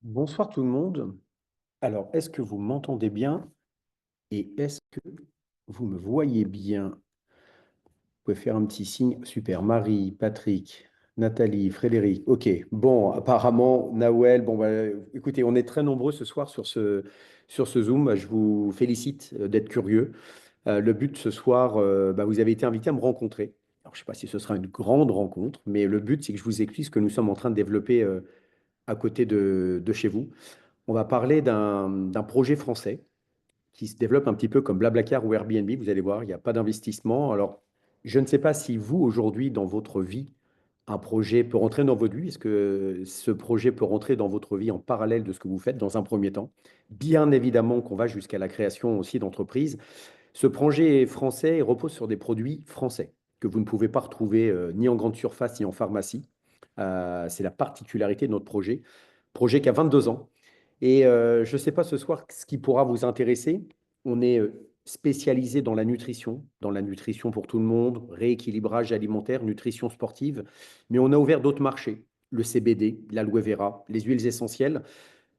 Bonsoir tout le monde. Alors, est-ce que vous m'entendez bien et est-ce que vous me voyez bien? Vous pouvez faire un petit signe. Super. Marie, Patrick, Nathalie, Frédéric. OK. Bon, apparemment, Nawel. Bon, bah, écoutez, on est très nombreux ce soir sur ce Zoom. Je vous félicite d'être curieux. Le but ce soir, bah, vous avez été invité à me rencontrer. Alors, je ne sais pas si ce sera une grande rencontre, mais le but, c'est que je vous explique ce que nous sommes en train de développer à côté de chez vous. On va parler d'un projet français qui se développe un petit peu comme Blablacar ou Airbnb. Vous allez voir, il n'y a pas d'investissement. Alors, je ne sais pas si vous, aujourd'hui, dans votre vie, un projet peut rentrer dans votre vie. Est-ce que ce projet peut rentrer dans votre vie en parallèle de ce que vous faites dans un premier temps? Bien évidemment qu'on va jusqu'à la création aussi d'entreprises. Ce projet français repose sur des produits français que vous ne pouvez pas retrouver ni en grande surface ni en pharmacie. C'est la particularité de notre projet. Projet qui a 22 ans. Et je ne sais pas ce soir ce qui pourra vous intéresser. On est spécialisé dans la nutrition pour tout le monde, rééquilibrage alimentaire, nutrition sportive, mais on a ouvert d'autres marchés, le CBD, l'aloe vera, les huiles essentielles.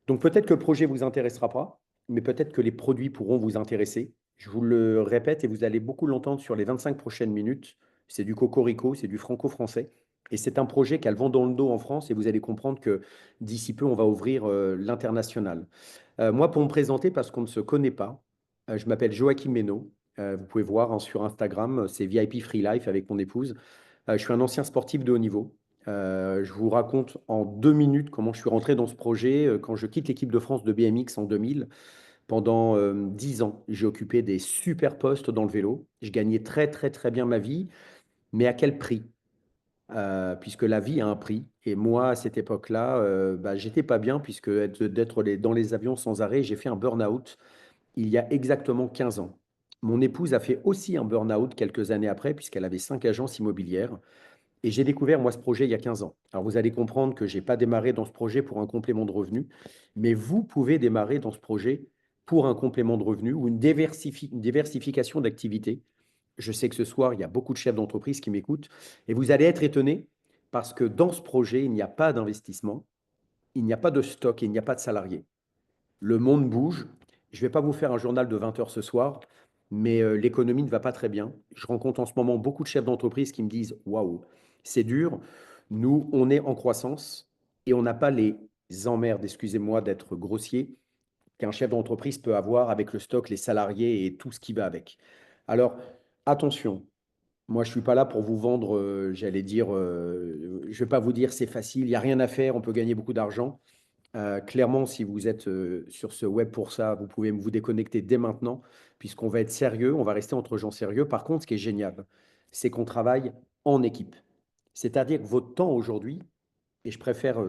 Donc peut-être que le projet ne vous intéressera pas, mais peut-être que les produits pourront vous intéresser. Je vous le répète et vous allez beaucoup l'entendre sur les 25 prochaines minutes. C'est du cocorico, c'est du franco-français. Et c'est un projet qui a le vent dans le dos en France et vous allez comprendre que d'ici peu, on va ouvrir l'international. Moi, pour me présenter, parce qu'on ne se connaît pas, je m'appelle Joachim Meno. Vous pouvez voir hein, sur Instagram, c'est VIP Free Life avec mon épouse. Je suis un ancien sportif de haut niveau. Je vous raconte en 2 minutes comment je suis rentré dans ce projet. Quand je quitte l'équipe de France de BMX en 2000, pendant 10 ans, j'ai occupé des super postes dans le vélo. Je gagnais très, très, très bien ma vie, mais à quel prix? Puisque la vie a un prix. Et moi, à cette époque-là, bah, j'étais pas bien, puisque d'être dans les avions sans arrêt, j'ai fait un burn-out il y a exactement 15 ans. Mon épouse a fait aussi un burn-out quelques années après, puisqu'elle avait 5 agences immobilières. Et j'ai découvert, moi, ce projet il y a 15 ans. Alors, vous allez comprendre que je n'ai pas démarré dans ce projet pour un complément de revenu, mais vous pouvez démarrer dans ce projet pour un complément de revenu ou une diversification d'activités. Je sais que ce soir, il y a beaucoup de chefs d'entreprise qui m'écoutent et vous allez être étonnés parce que dans ce projet, il n'y a pas d'investissement, il n'y a pas de stock et il n'y a pas de salariés. Le monde bouge. Je ne vais pas vous faire un journal de 20 heures ce soir, mais l'économie ne va pas très bien. Je rencontre en ce moment beaucoup de chefs d'entreprise qui me disent waouh, c'est dur. Nous, on est en croissance et on n'a pas les emmerdes, excusez-moi d'être grossier, qu'un chef d'entreprise peut avoir avec le stock, les salariés et tout ce qui va avec. Alors, attention, moi, je ne suis pas là pour vous vendre, j'allais dire, je ne vais pas vous dire c'est facile, il n'y a rien à faire, on peut gagner beaucoup d'argent. Clairement, si vous êtes sur ce web pour ça, vous pouvez vous déconnecter dès maintenant, puisqu'on va être sérieux, on va rester entre gens sérieux. Par contre, ce qui est génial, c'est qu'on travaille en équipe. C'est-à-dire que votre temps aujourd'hui, et je préfère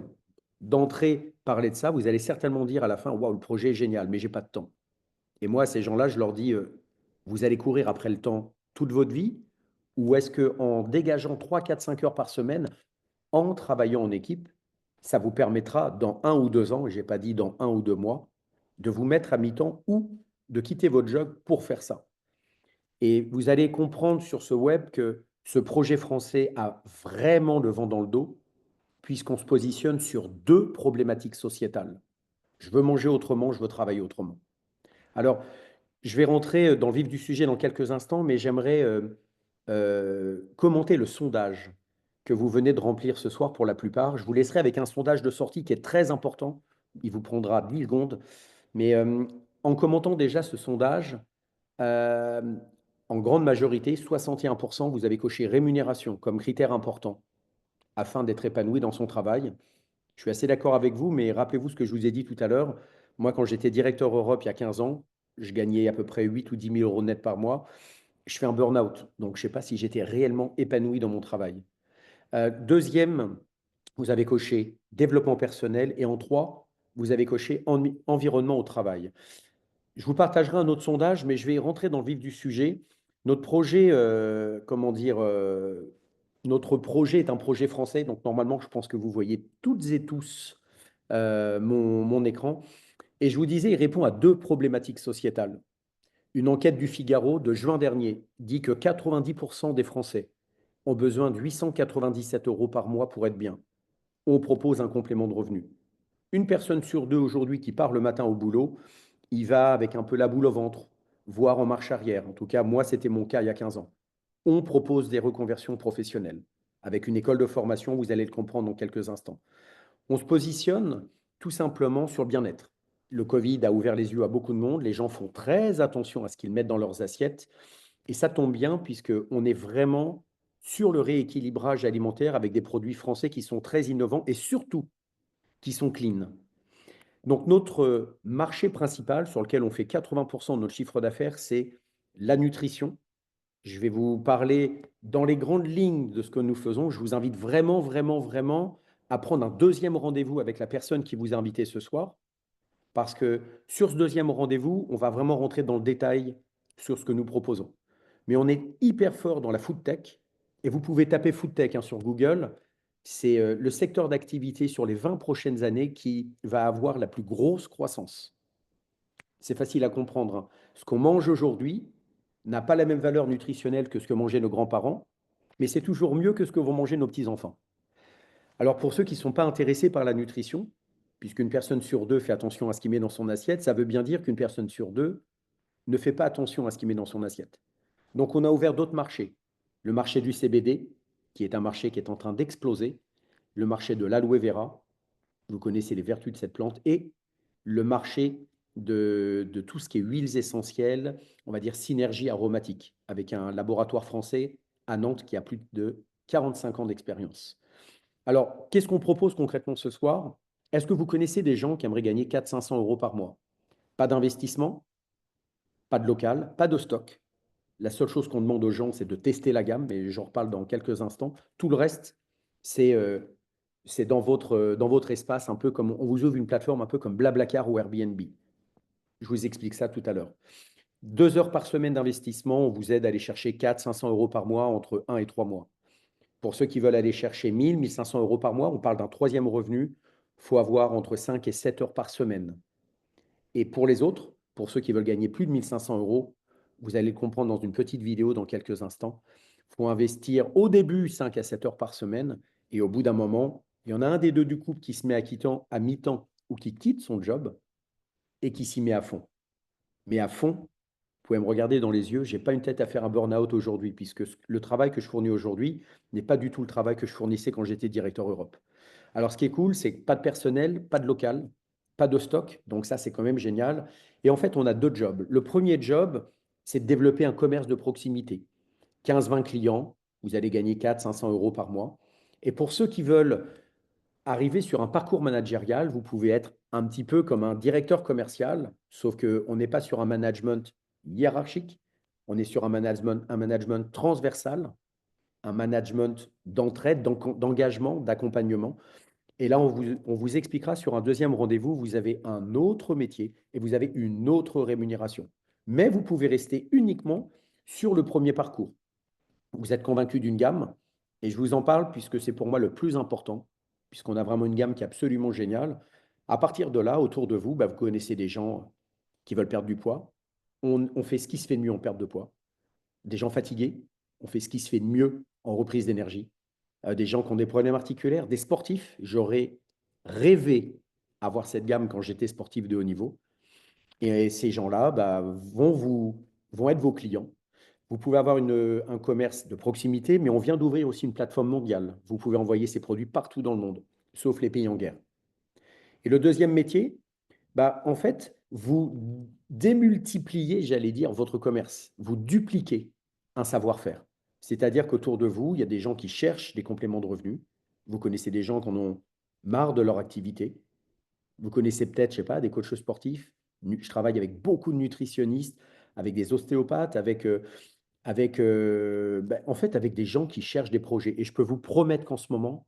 d'entrée parler de ça, vous allez certainement dire à la fin, waouh, le projet est génial, mais j'ai pas de temps. Et moi, à ces gens-là, je leur dis, vous allez courir après le temps toute votre vie, ou est-ce qu'en dégageant 3, 4, 5 heures par semaine, en travaillant en équipe, ça vous permettra dans 1 ou 2 ans, et je n'ai pas dit dans 1 ou 2 mois, de vous mettre à mi-temps ou de quitter votre job pour faire ça. Et vous allez comprendre sur ce web que ce projet français a vraiment le vent dans le dos, puisqu'on se positionne sur deux problématiques sociétales. Je veux manger autrement, je veux travailler autrement. Alors, je vais rentrer dans le vif du sujet dans quelques instants, mais j'aimerais commenter le sondage que vous venez de remplir ce soir pour la plupart. Je vous laisserai avec un sondage de sortie qui est très important. Il vous prendra 10 secondes. Mais en commentant déjà ce sondage, euh, en grande majorité, 61%, vous avez coché rémunération comme critère important afin d'être épanoui dans son travail. Je suis assez d'accord avec vous, mais rappelez-vous ce que je vous ai dit tout à l'heure. Moi, quand j'étais directeur Europe il y a 15 ans, je gagnais à peu près 8 ou 10 000 euros net par mois. Je fais un burn-out, donc je ne sais pas si j'étais réellement épanoui dans mon travail. Deuxième, vous avez coché développement personnel. Et en trois, vous avez coché environnement au travail. Je vous partagerai un autre sondage, mais je vais rentrer dans le vif du sujet. Notre projet, comment dire, notre projet est un projet français, donc normalement, je pense que vous voyez toutes et tous mon écran. Et je vous disais, il répond à deux problématiques sociétales. Une enquête du Figaro de juin dernier dit que 90% des Français ont besoin de 897 euros par mois pour être bien. On propose un complément de revenu. Une personne sur deux aujourd'hui qui part le matin au boulot, il va avec un peu la boule au ventre, voire en marche arrière. En tout cas, moi, c'était mon cas il y a 15 ans. On propose des reconversions professionnelles avec une école de formation, vous allez le comprendre dans quelques instants. On se positionne tout simplement sur le bien-être. Le Covid a ouvert les yeux à beaucoup de monde, les gens font très attention à ce qu'ils mettent dans leurs assiettes, et ça tombe bien puisqu'on est vraiment sur le rééquilibrage alimentaire avec des produits français qui sont très innovants et surtout qui sont clean. Donc notre marché principal sur lequel on fait 80% de notre chiffre d'affaires, c'est la nutrition. Je vais vous parler dans les grandes lignes de ce que nous faisons. Je vous invite vraiment, vraiment, vraiment à prendre un deuxième rendez-vous avec la personne qui vous a invité ce soir, parce que sur ce deuxième rendez-vous, on va vraiment rentrer dans le détail sur ce que nous proposons. Mais on est hyper fort dans la food tech, et vous pouvez taper food tech sur Google. C'est le secteur d'activité sur les 20 prochaines années qui va avoir la plus grosse croissance. C'est facile à comprendre, hein. Ce qu'on mange aujourd'hui n'a pas la même valeur nutritionnelle que ce que mangeaient nos grands-parents, mais c'est toujours mieux que ce que vont manger nos petits-enfants. Alors pour ceux qui ne sont pas intéressés par la nutrition, puisqu'une personne sur deux fait attention à ce qu'il met dans son assiette, ça veut bien dire qu'une personne sur deux ne fait pas attention à ce qu'il met dans son assiette. Donc on a ouvert d'autres marchés. Le marché du CBD, qui est un marché qui est en train d'exploser, le marché de l'aloe vera, vous connaissez les vertus de cette plante, et le marché de tout ce qui est huiles essentielles, on va dire synergie aromatique, avec un laboratoire français à Nantes qui a plus de 45 ans d'expérience. Alors, qu'est-ce qu'on propose concrètement ce soir? Est-ce que vous connaissez des gens qui aimeraient gagner 400-500 euros par mois? Pas d'investissement, pas de local, pas de stock. La seule chose qu'on demande aux gens, c'est de tester la gamme, mais j'en reparle dans quelques instants. Tout le reste, c'est dans votre espace, un peu comme on vous ouvre une plateforme un peu comme Blablacar ou Airbnb. Je vous explique ça tout à l'heure. 2 heures par semaine d'investissement, on vous aide à aller chercher 400-500 euros par mois entre 1 et 3 mois. Pour ceux qui veulent aller chercher 1000-1500 euros par mois, on parle d'un troisième revenu. Il faut avoir entre 5 et 7 heures par semaine. Et pour les autres, pour ceux qui veulent gagner plus de 1500 euros, vous allez le comprendre dans une petite vidéo dans quelques instants, il faut investir au début 5 à 7 heures par semaine. Et au bout d'un moment, il y en a un des deux du couple qui se met à mi-temps ou qui quitte son job et qui s'y met à fond. Mais à fond, vous pouvez me regarder dans les yeux, je n'ai pas une tête à faire un burn-out aujourd'hui, puisque le travail que je fournis aujourd'hui n'est pas du tout le travail que je fournissais quand j'étais directeur Europe. Alors, ce qui est cool, c'est que pas de personnel, pas de local, pas de stock. Donc, ça, c'est quand même génial. Et en fait, on a deux jobs. Le premier job, c'est de développer un commerce de proximité. 15-20 clients, vous allez gagner 400-500 euros par mois. Et pour ceux qui veulent arriver sur un parcours managérial, vous pouvez être un petit peu comme un directeur commercial, sauf qu'on n'est pas sur un management hiérarchique, on est sur un management transversal, un management d'entraide, d'engagement, d'accompagnement. Et là, on vous expliquera sur un deuxième rendez-vous, vous avez un autre métier et vous avez une autre rémunération. Mais vous pouvez rester uniquement sur le premier parcours. Vous êtes convaincu d'une gamme, et je vous en parle puisque c'est pour moi le plus important, puisqu'on a vraiment une gamme qui est absolument géniale. À partir de là, autour de vous, vous connaissez des gens qui veulent perdre du poids. On fait ce qui se fait de mieux en perte de poids. Des gens fatigués, on fait ce qui se fait de mieux en reprise d'énergie. Des gens qui ont des problèmes articulaires, des sportifs. J'aurais rêvé avoir cette gamme quand j'étais sportif de haut niveau. Et ces gens-là vont être vos clients. Vous pouvez avoir un commerce de proximité, mais on vient d'ouvrir aussi une plateforme mondiale. Vous pouvez envoyer ces produits partout dans le monde, sauf les pays en guerre. Et le deuxième métier, en fait, vous démultipliez, j'allais dire, votre commerce. Vous dupliquez un savoir-faire. C'est-à-dire qu'autour de vous, il y a des gens qui cherchent des compléments de revenus. Vous connaissez des gens qui en ont marre de leur activité. Vous connaissez peut-être, je sais pas, des coachs sportifs. Je travaille avec beaucoup de nutritionnistes, avec des ostéopathes, en fait, avec des gens qui cherchent des projets. Et je peux vous promettre qu'en ce moment,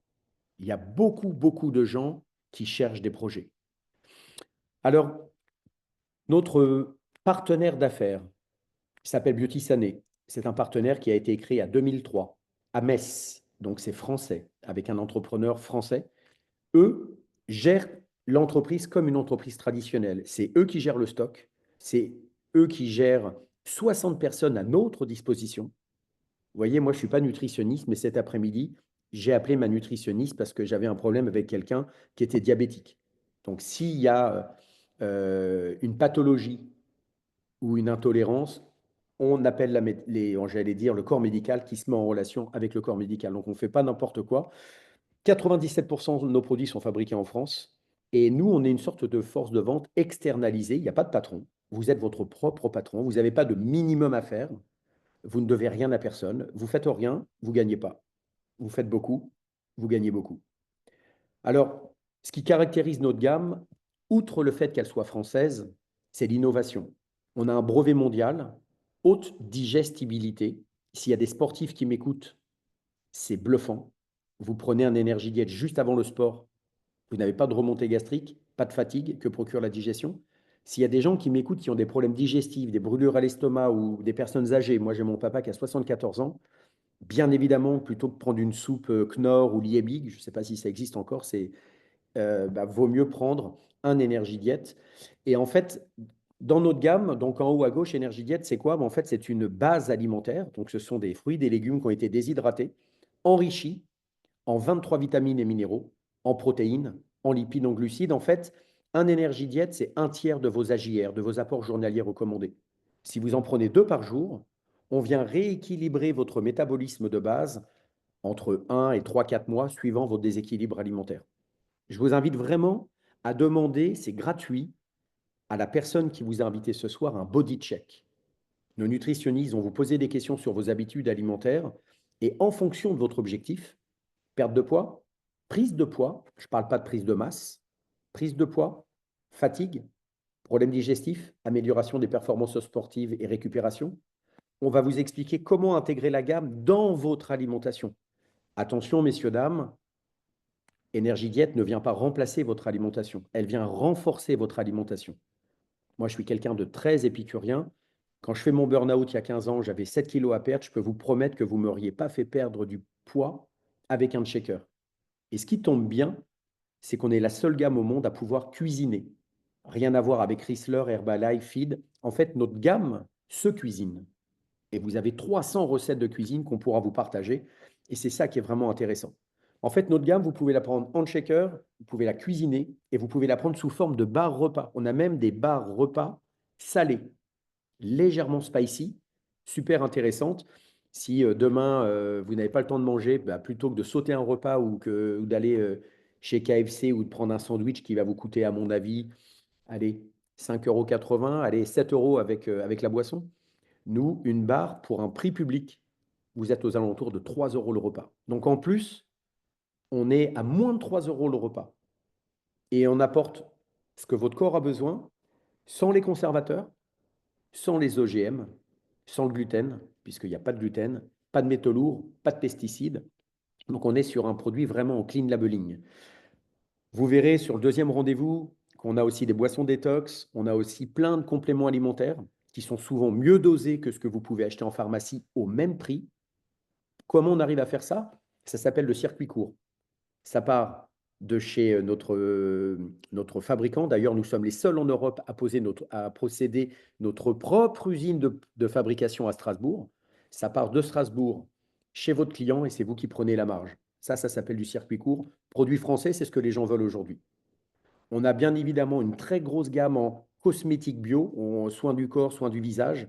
il y a beaucoup, beaucoup de gens qui cherchent des projets. Alors, notre partenaire d'affaires s'appelle Beauty Sané. C'est un partenaire qui a été créé en 2003 à Metz. Donc, c'est français, avec un entrepreneur français. Eux gèrent l'entreprise comme une entreprise traditionnelle. C'est eux qui gèrent le stock. C'est eux qui gèrent 60 personnes à notre disposition. Vous voyez, moi, je ne suis pas nutritionniste, mais cet après-midi, j'ai appelé ma nutritionniste parce que j'avais un problème avec quelqu'un qui était diabétique. Donc, s'il y a une pathologie ou une intolérance, on appelle j'allais dire, le corps médical qui se met en relation avec le corps médical. Donc, on ne fait pas n'importe quoi. 97% de nos produits sont fabriqués en France. Et nous, on est une sorte de force de vente externalisée. Il n'y a pas de patron. Vous êtes votre propre patron. Vous n'avez pas de minimum à faire. Vous ne devez rien à personne. Vous faites rien, vous ne gagnez pas. Vous faites beaucoup, vous gagnez beaucoup. Alors, ce qui caractérise notre gamme, outre le fait qu'elle soit française, c'est l'innovation. On a un brevet mondial, haute digestibilité. S'il y a des sportifs qui m'écoutent, c'est bluffant. Vous prenez un énergie diète juste avant le sport, vous n'avez pas de remontée gastrique, pas de fatigue que procure la digestion. S'il y a des gens qui m'écoutent qui ont des problèmes digestifs, des brûlures à l'estomac ou des personnes âgées, moi j'ai mon papa qui a 74 ans, bien évidemment, plutôt que de prendre une soupe Knorr ou Liebig, je ne sais pas si ça existe encore, vaut mieux prendre un énergie diète. Et en fait, dans notre gamme, donc en haut à gauche, énergie diète, c'est quoi? En fait, c'est une base alimentaire. Donc, ce sont des fruits, des légumes qui ont été déshydratés, enrichis en 23 vitamines et minéraux, en protéines, en lipides, en glucides. En fait, un énergie diète, c'est un tiers de vos AJR, de vos apports journaliers recommandés. Si vous en prenez 2 par jour, on vient rééquilibrer votre métabolisme de base entre 1 et 3-4 mois, suivant votre déséquilibre alimentaire. Je vous invite vraiment à demander, c'est gratuit, à la personne qui vous a invité ce soir un body check. Nos nutritionnistes vont vous poser des questions sur vos habitudes alimentaires et en fonction de votre objectif, perte de poids, prise de poids, je ne parle pas de prise de masse, prise de poids, fatigue, problèmes digestifs, amélioration des performances sportives et récupération. On va vous expliquer comment intégrer la gamme dans votre alimentation. Attention, messieurs, dames, Énergie Diète ne vient pas remplacer votre alimentation, elle vient renforcer votre alimentation. Moi, je suis quelqu'un de très épicurien. Quand je fais mon burn-out il y a 15 ans, j'avais 7 kilos à perdre. Je peux vous promettre que vous ne m'auriez pas fait perdre du poids avec un shaker. Et ce qui tombe bien, c'est qu'on est la seule gamme au monde à pouvoir cuisiner. Rien à voir avec Chrysler, Herbalife, Feed. En fait, notre gamme se cuisine. Et vous avez 300 recettes de cuisine qu'on pourra vous partager. Et c'est ça qui est vraiment intéressant. En fait, notre gamme, vous pouvez la prendre en shaker, vous pouvez la cuisiner et vous pouvez la prendre sous forme de barres repas. On a même des barres repas salées, légèrement spicy, super intéressantes. Si demain, vous n'avez pas le temps de manger, plutôt que de sauter un repas ou d'aller chez KFC ou de prendre un sandwich qui va vous coûter, à mon avis, allez, 5,80 €, allez, 7 € avec la boisson. Nous, une barre pour un prix public, vous êtes aux alentours de 3 € le repas. Donc en plus, on est à moins de 3 € le repas. Et on apporte ce que votre corps a besoin, sans les conservateurs, sans les OGM, sans le gluten, puisqu'il n'y a pas de gluten, pas de métaux lourds, pas de pesticides. Donc on est sur un produit vraiment en clean labeling. Vous verrez sur le deuxième rendez-vous qu'on a aussi des boissons détox, on a aussi plein de compléments alimentaires qui sont souvent mieux dosés que ce que vous pouvez acheter en pharmacie au même prix. Comment on arrive à faire ça? Ça s'appelle le circuit court. Ça part de chez notre fabricant. D'ailleurs, nous sommes les seuls en Europe à procéder notre propre usine de fabrication à Strasbourg. Ça part de Strasbourg chez votre client et c'est vous qui prenez la marge. Ça s'appelle du circuit court. Produit français, c'est ce que les gens veulent aujourd'hui. On a bien évidemment une très grosse gamme en cosmétiques bio, en soins du corps, soins du visage,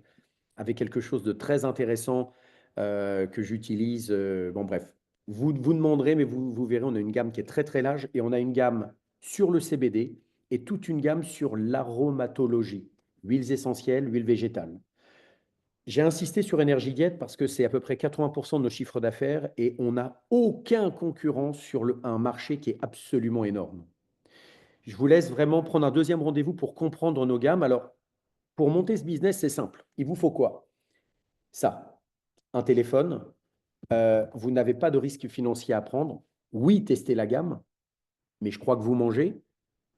avec quelque chose de très intéressant que j'utilise. Bon, bref, vous demanderez, mais vous verrez, on a une gamme qui est très, très large et on a une gamme sur le CBD et toute une gamme sur l'aromatologie, huiles essentielles, huiles végétales. J'ai insisté sur Energy Diet parce que c'est à peu près 80% de nos chiffres d'affaires et on n'a aucun concurrent sur un marché qui est absolument énorme. Je vous laisse vraiment prendre un deuxième rendez-vous pour comprendre nos gammes. Alors, pour monter ce business, c'est simple. Il vous faut quoi? Ça, un téléphone, vous n'avez pas de risque financier à prendre. Oui, testez la gamme, mais je crois que vous mangez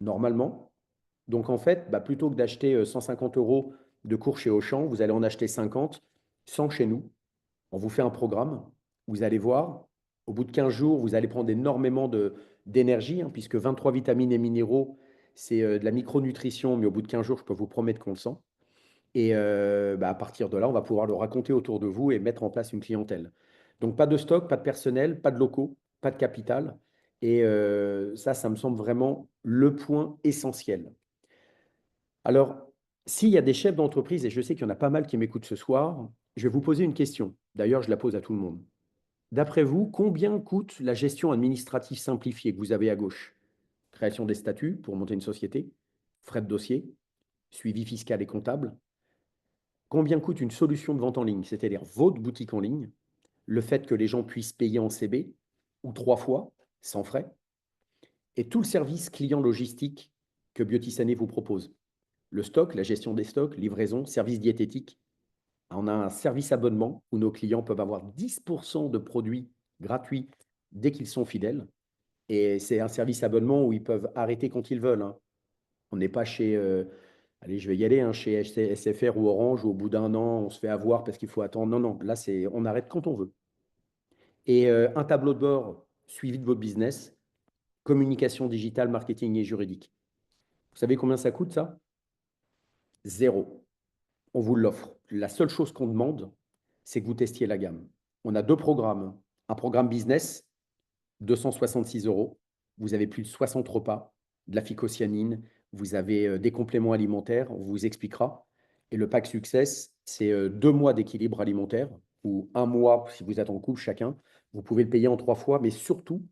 normalement. Donc, en fait, plutôt que d'acheter 150 € de cours chez Auchan, vous allez en acheter 50, 100 chez nous. On vous fait un programme. Vous allez voir, au bout de 15 jours, vous allez prendre énormément d'énergie, hein, puisque 23 vitamines et minéraux, c'est de la micronutrition, mais au bout de 15 jours, je peux vous promettre qu'on le sent. Et à partir de là, on va pouvoir le raconter autour de vous et mettre en place une clientèle. Donc, pas de stock, pas de personnel, pas de locaux, pas de capital. Et ça me semble vraiment le point essentiel. Alors, s'il y a des chefs d'entreprise, et je sais qu'il y en a pas mal qui m'écoutent ce soir, je vais vous poser une question. D'ailleurs, je la pose à tout le monde. D'après vous, combien coûte la gestion administrative simplifiée que vous avez à gauche? Création des statuts pour monter une société, frais de dossier, suivi fiscal et comptable. Combien coûte une solution de vente en ligne, c'est-à-dire votre boutique en ligne, le fait que les gens puissent payer en CB ou 3 fois, sans frais, et tout le service client logistique que Biotissané vous propose. Le stock, la gestion des stocks, livraison, service diététique. On a un service abonnement où nos clients peuvent avoir 10% de produits gratuits dès qu'ils sont fidèles. Et c'est un service abonnement où ils peuvent arrêter quand ils veulent, hein. On n'est pas chez, allez, je vais y aller, hein, chez SFR ou Orange, où au bout d'un an, on se fait avoir parce qu'il faut attendre. Non, non, là, on arrête quand on veut. Et un tableau de bord suivi de votre business, communication digitale, marketing et juridique. Vous savez combien ça coûte, ça? Zéro. On vous l'offre. La seule chose qu'on demande, c'est que vous testiez la gamme. On a 2 programmes. Un programme business, 266 euros. Vous avez plus de 60 repas, de la phycocyanine, vous avez des compléments alimentaires, on vous expliquera. Et le pack Success, c'est 2 mois d'équilibre alimentaire, ou 1 mois si vous êtes en couple chacun. Vous pouvez le payer en 3 fois, mais surtout,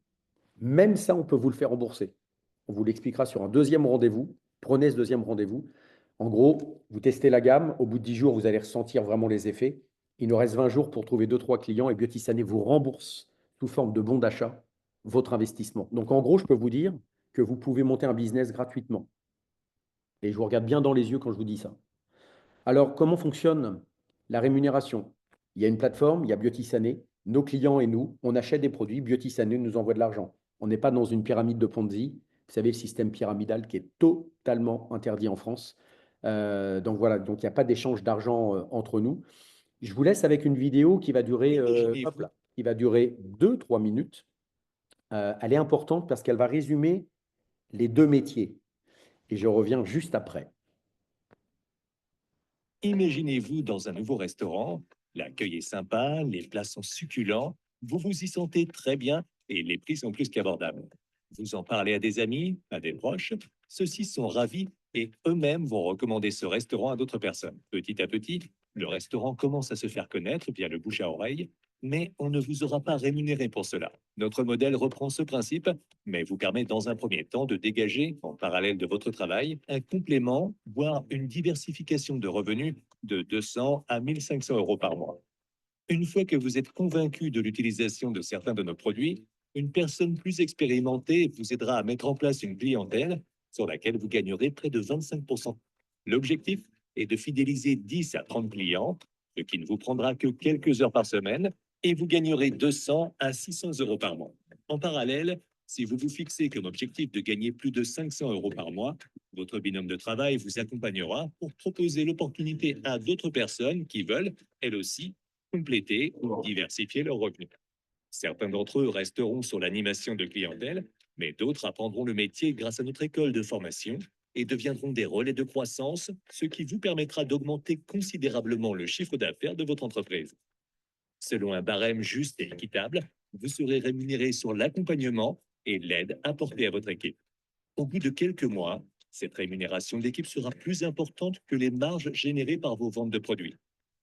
même ça, on peut vous le faire rembourser. On vous l'expliquera sur un deuxième rendez-vous. Prenez ce deuxième rendez-vous. En gros, vous testez la gamme. Au bout de 10 jours, vous allez ressentir vraiment les effets. Il nous reste 20 jours pour trouver 2, 3 clients et Biotissané vous rembourse sous forme de bon d'achat votre investissement. Donc, en gros, je peux vous dire que vous pouvez monter un business gratuitement. Et je vous regarde bien dans les yeux quand je vous dis ça. Alors, comment fonctionne la rémunération? Il y a une plateforme, il y a Biotissané. Nos clients et nous, on achète des produits. Biotissané nous envoie de l'argent. On n'est pas dans une pyramide de Ponzi. Vous savez, le système pyramidal qui est totalement interdit en France. Donc voilà, donc il n'y a pas d'échange d'argent entre nous. Je vous laisse avec une vidéo qui va durer, hop là, qui va durer 2, 3 minutes. Elle est importante parce qu'elle va résumer les 2 métiers. Et je reviens juste après. Imaginez-vous dans un nouveau restaurant, l'accueil est sympa, les plats sont succulents, vous vous y sentez très bien et les prix sont plus qu'abordables. Vous en parlez à des amis, à des proches, ceux-ci sont ravis et eux-mêmes vont recommander ce restaurant à d'autres personnes. Petit à petit, le restaurant commence à se faire connaître via le bouche à oreille, mais on ne vous aura pas rémunéré pour cela. Notre modèle reprend ce principe, mais vous permet dans un premier temps de dégager, en parallèle de votre travail, un complément, voire une diversification de revenus de 200 à 1500 euros par mois. Une fois que vous êtes convaincu de l'utilisation de certains de nos produits, une personne plus expérimentée vous aidera à mettre en place une clientèle sur laquelle vous gagnerez près de 25%. L'objectif est de fidéliser 10 à 30 clients, ce qui ne vous prendra que quelques heures par semaine, et vous gagnerez 200 à 600 euros par mois. En parallèle, si vous vous fixez comme objectif de gagner plus de 500 euros par mois, votre binôme de travail vous accompagnera pour proposer l'opportunité à d'autres personnes qui veulent, elles aussi, compléter ou diversifier leurs revenus. Certains d'entre eux resteront sur l'animation de clientèle, mais d'autres apprendront le métier grâce à notre école de formation et deviendront des relais de croissance, ce qui vous permettra d'augmenter considérablement le chiffre d'affaires de votre entreprise. Selon un barème juste et équitable, vous serez rémunéré sur l'accompagnement et l'aide apportée à votre équipe. Au bout de quelques mois, cette rémunération d'équipe sera plus importante que les marges générées par vos ventes de produits.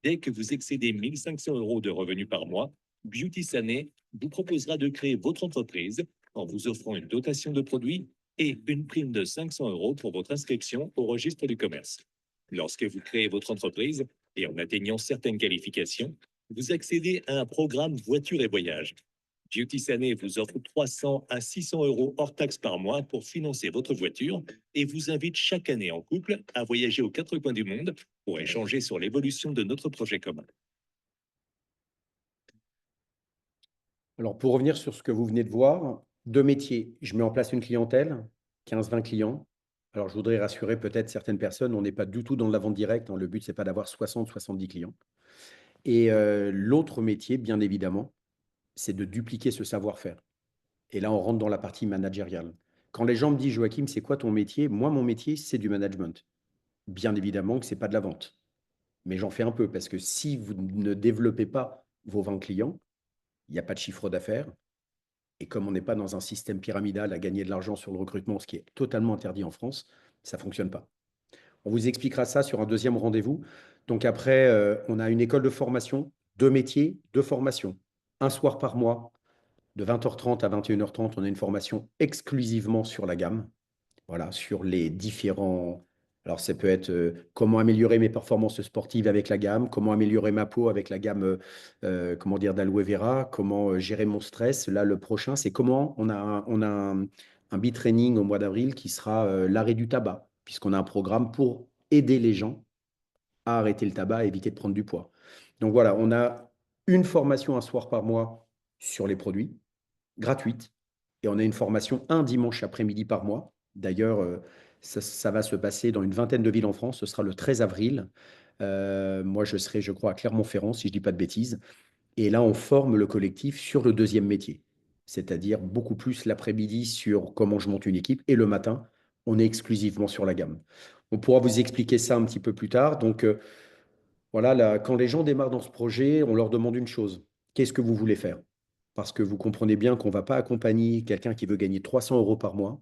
Dès que vous excédez 1500 euros de revenus par mois, Beauty Sané vous proposera de créer votre entreprise en vous offrant une dotation de produits et une prime de 500 euros pour votre inscription au registre du commerce. Lorsque vous créez votre entreprise et en atteignant certaines qualifications, vous accédez à un programme voiture et voyage. Beauty Sané vous offre 300 à 600 euros hors taxes par mois pour financer votre voiture et vous invite chaque année en couple à voyager aux 4 coins du monde pour échanger sur l'évolution de notre projet commun. Alors, pour revenir sur ce que vous venez de voir, 2 métiers. Je mets en place une clientèle, 15, 20 clients. Alors, je voudrais rassurer peut-être certaines personnes, on n'est pas du tout dans la vente directe, hein. Le but, c'est pas d'avoir 60, 70 clients. Et l'autre métier, bien évidemment, c'est de dupliquer ce savoir-faire. Et là, on rentre dans la partie managériale. Quand les gens me disent: «Joachim, c'est quoi ton métier?» Moi, mon métier, c'est du management. Bien évidemment que c'est pas de la vente, mais j'en fais un peu parce que si vous ne développez pas vos 20 clients, il y a pas de chiffre d'affaires, Et comme on n'est pas dans un système pyramidal à gagner de l'argent sur le recrutement, ce qui est totalement interdit en France, ça ne fonctionne pas. On vous expliquera ça sur un deuxième rendez-vous. Donc après, on a une école de formation, deux métiers, deux formations. Un soir par mois, de 20h30 à 21h30, on a une formation exclusivement sur la gamme. Voilà, sur les différents. Alors, ça peut être comment améliorer mes performances sportives avec la gamme, comment améliorer ma peau avec la gamme, comment dire, d'aloe vera, comment gérer mon stress. Là, le prochain, c'est comment on a un beat training au mois d'avril qui sera l'arrêt du tabac, puisqu'on a un programme pour aider les gens à arrêter le tabac et éviter de prendre du poids. Donc voilà, on a une formation un soir par mois sur les produits, gratuite, et on a une formation un dimanche après-midi par mois. D'ailleurs, ça va se passer dans une vingtaine de villes en France. Ce sera le 13 avril. Moi, je serai, je crois, à Clermont-Ferrand, si je ne dis pas de bêtises. Et là, on forme le collectif sur le deuxième métier, c'est-à-dire beaucoup plus l'après-midi sur comment je monte une équipe et le matin, on est exclusivement sur la gamme. On pourra vous expliquer ça un petit peu plus tard. Donc, voilà, là, quand les gens démarrent dans ce projet, on leur demande une chose. Qu'est-ce que vous voulez faire? Parce que vous comprenez bien qu'on ne va pas accompagner quelqu'un qui veut gagner 300 euros par mois,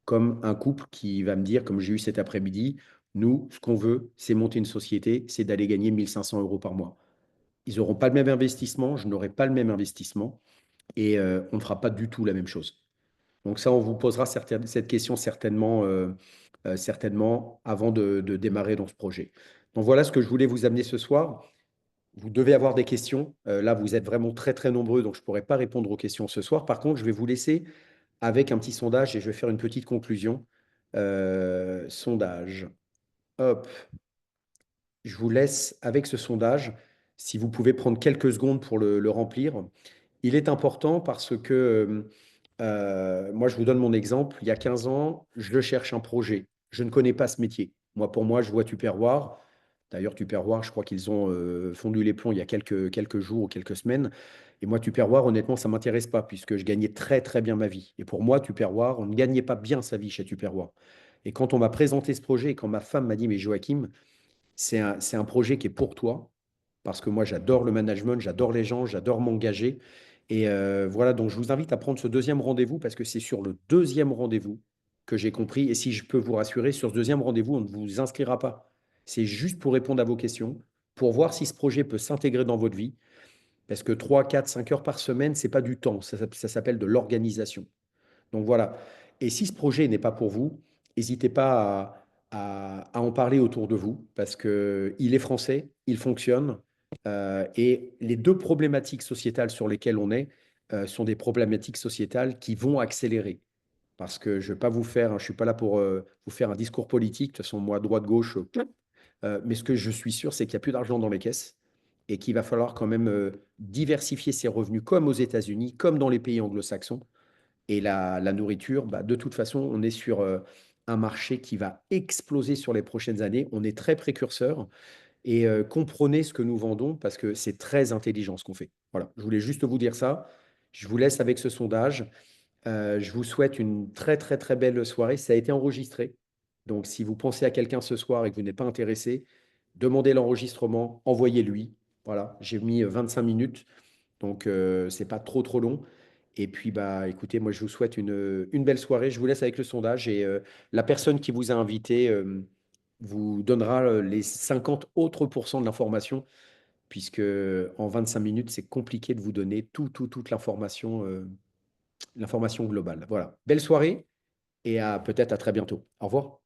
comme un couple qui va me dire, comme j'ai eu cet après-midi, nous, ce qu'on veut, c'est monter une société, c'est d'aller gagner 1500 euros par mois. Ils n'auront pas le même investissement, je n'aurai pas le même investissement, et on ne fera pas du tout la même chose. Donc ça, on vous posera cette question certainement, certainement avant de démarrer dans ce projet. Donc voilà ce que je voulais vous amener ce soir. Vous devez avoir des questions. Là, vous êtes vraiment très, très nombreux, donc je ne pourrai pas répondre aux questions ce soir. Par contre, je vais vous laisser avec un petit sondage et je vais faire une petite conclusion. Sondage. Hop, je vous laisse avec ce sondage. Si vous pouvez prendre quelques secondes pour le remplir. Il est important parce que moi, je vous donne mon exemple. Il y a 15 ans, je cherche un projet. Je ne connais pas ce métier. Moi, pour moi, je vois Tupperware. D'ailleurs, Tupperware, je crois qu'ils ont fondu les plombs il y a quelques jours ou quelques semaines. Et moi, Tupperware, honnêtement, ça ne m'intéresse pas puisque je gagnais très, très bien ma vie. Et pour moi, Tupperware, on ne gagnait pas bien sa vie chez Tupperware. Et quand on m'a présenté ce projet, et quand ma femme m'a dit, mais Joachim, c'est un projet qui est pour toi, parce que moi, j'adore le management, j'adore les gens, j'adore m'engager. Et voilà, donc je vous invite à prendre ce deuxième rendez-vous, parce que c'est sur le deuxième rendez-vous que j'ai compris. Et si je peux vous rassurer, sur ce deuxième rendez-vous, on ne vous inscrira pas. C'est juste pour répondre à vos questions, pour voir si ce projet peut s'intégrer dans votre vie. Parce que 3, 4, 5 heures par semaine, c'est pas du temps, ça s'appelle de l'organisation. Donc voilà. Et si ce projet n'est pas pour vous, n'hésitez pas à en parler autour de vous parce qu'il est français, il fonctionne. Et les deux problématiques sociétales sur lesquelles on est sont des problématiques sociétales qui vont accélérer. Parce que je ne vais pas vous faire, je ne suis pas là pour vous faire un discours politique. De toute façon, moi, droite-gauche, mais ce que je suis sûr, c'est qu'il n'y a plus d'argent dans les caisses et qu'il va falloir quand même diversifier ses revenus comme aux États-Unis, comme dans les pays anglo-saxons et la nourriture, bah, de toute façon, on est sur un marché qui va exploser sur les prochaines années. On est très précurseur et comprenez ce que nous vendons parce que c'est très intelligent ce qu'on fait. Voilà, je voulais juste vous dire ça. Je vous laisse avec ce sondage. Je vous souhaite une très, très, très belle soirée. Ça a été enregistré. Donc, si vous pensez à quelqu'un ce soir et que vous n'êtes pas intéressé, demandez l'enregistrement, envoyez-lui. Voilà, j'ai mis 25 minutes. Donc, c'est pas trop, trop long. Et puis, bah, écoutez, moi, je vous souhaite une belle soirée. Je vous laisse avec le sondage et la personne qui vous a invité vous donnera les 50 autres pourcents de l'information, puisque en 25 minutes, c'est compliqué de vous donner toute l'information globale. Voilà. Belle soirée et peut-être à très bientôt. Au revoir.